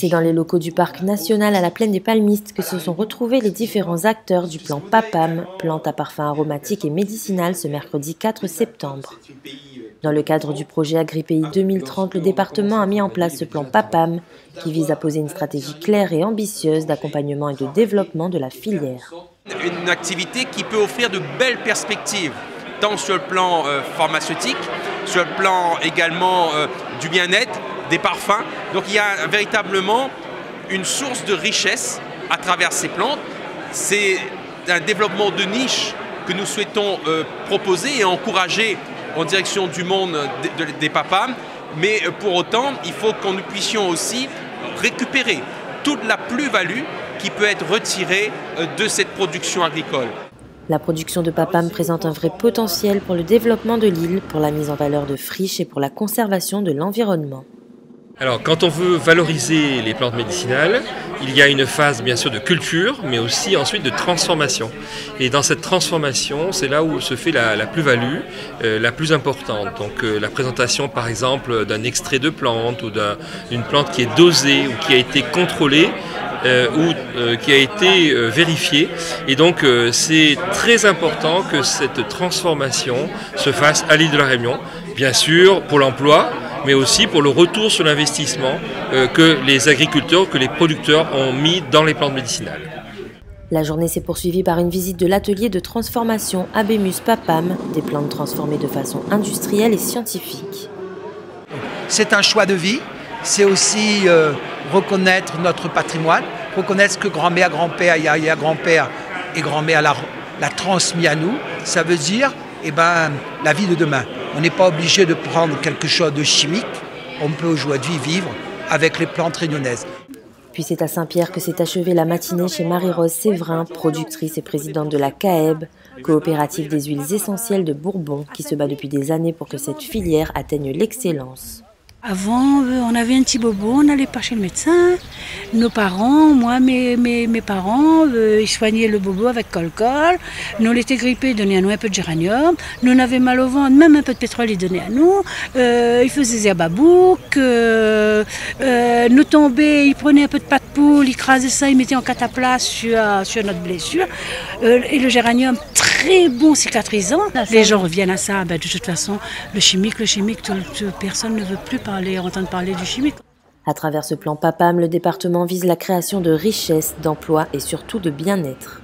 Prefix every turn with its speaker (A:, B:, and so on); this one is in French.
A: C'est dans les locaux du Parc national à la Plaine des Palmistes que se sont retrouvés les différents acteurs du plan PAPAM, plante à parfum aromatique et médicinal, ce mercredi 4 septembre. Dans le cadre du projet AgriPéi 2030, le département a mis en place ce plan PAPAM qui vise à poser une stratégie claire et ambitieuse d'accompagnement et de développement de la filière.
B: Une activité qui peut offrir de belles perspectives, tant sur le plan pharmaceutique, sur le plan également du bien-être, des parfums. Donc il y a véritablement une source de richesse à travers ces plantes. C'est un développement de niche que nous souhaitons proposer et encourager en direction du monde des PAPAM. Mais pour autant, il faut que nous puissions aussi récupérer toute la plus-value qui peut être retirée de cette production agricole.
A: La production de PAPAM présente un vrai potentiel pour le développement de l'île, pour la mise en valeur de friches et pour la conservation de l'environnement.
C: Alors, quand on veut valoriser les plantes médicinales, il y a une phase bien sûr de culture, mais aussi ensuite de transformation. Et dans cette transformation, c'est là où se fait la plus-value, la plus importante. Donc la présentation par exemple d'un extrait de plante ou d'une plante qui est dosée ou qui a été contrôlée, ou qui a été vérifié. Et donc c'est très important que cette transformation se fasse à l'île de la Réunion, bien sûr pour l'emploi, mais aussi pour le retour sur l'investissement que les agriculteurs, que les producteurs ont mis dans les plantes médicinales.
A: La journée s'est poursuivie par une visite de l'atelier de transformation Habemus PAPAM, des plantes transformées de façon industrielle et scientifique.
D: C'est un choix de vie, c'est aussi reconnaître notre patrimoine, reconnaître ce que grand-mère, grand-père, grand-père et grand-mère l'a transmis à nous. Ça veut dire la vie de demain. On n'est pas obligé de prendre quelque chose de chimique, on peut aujourd'hui vivre avec les plantes réunionnaises.
A: Puis c'est à Saint-Pierre que s'est achevée la matinée chez Marie-Rose Séverin, productrice et présidente de la CAEB, coopérative des huiles essentielles de Bourbon, qui se bat depuis des années pour que cette filière atteigne l'excellence.
E: Avant, on avait un petit bobo, on n'allait pas chez le médecin. Nos parents, moi, mes parents, ils soignaient le bobo avec col-col. Nous, on était grippés, ils donnaient à nous un peu de géranium. Nous, on avait mal au ventre, même un peu de pétrole, ils donnaient à nous. Ils faisaient des ababouk. Nous tombaient, ils prenaient un peu de pâte de poule, ils crasaient ça, ils mettaient en cataplasme sur notre blessure. Et le géranium, très bon cicatrisant. Les gens reviennent à ça. De toute façon, le chimique, personne ne veut plus entendre parler du chimique.
A: À travers ce plan PAPAM, le département vise la création de richesses, d'emplois et surtout de bien-être.